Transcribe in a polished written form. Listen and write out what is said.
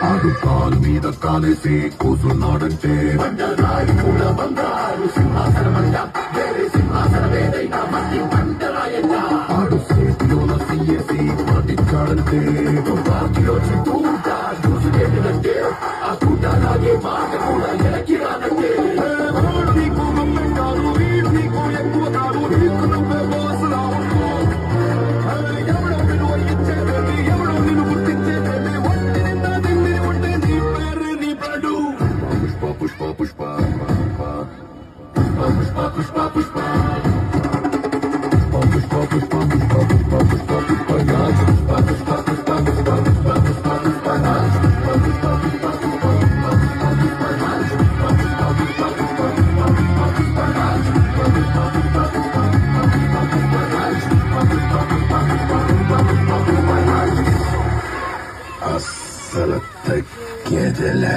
ఆడు కాలు మీద కాలేసి కూసున్నాడంటే బండరాయి పూల బంగారు సింహాసనమంట వేరే సింహాసనమేదైనా మట్టి బండరాయంట ఆడు సేతిలోన సీఏసి పాటించాడంటే పార్టీలో చుట్టూట చూసుకేటంటే ఆ కూట లాగే మాట కూడా ఎనకి రానంటే నీకు గమ్మెంటారు నీకు ఎక్కువ కాదు నీకు నువ్వే బాసులా ఎవడో విలువ ఇచ్చేదేమి ఎవడో నిన్ను గుర్తించేదేమి ఒంటి నిండా తిండి ఉంటే నీ పేరు నీ బ్లడు పుష్ప పుష్ప పుష్ప పుష్ప పుష్ప పుష్ప పుష్ప పుష్ప పుష్ప పుష్ప పుష్ప పుష్ప పుష్ప రాజ్ పుష్ప పుష్ప పుష్ప పుష్ప పుష్ప పుష్ప పుష్ప రాజ్ పుష్ప పుష్ప పుష్ప పుష్ప పుష్ప పుష్ప రాజ్ పుష్ప పుష్ప పుష్ప పుష్ప పుష్ప పుష్ప రాజ్ పుష్ప పుష్ప పుష్ప పుష్ప పుష్ప రాజ్ పుష్ప పుష్ప పుష్ప పుష్ప పుష్ప రాజ్ అస్సలు తగ్గేదిలే.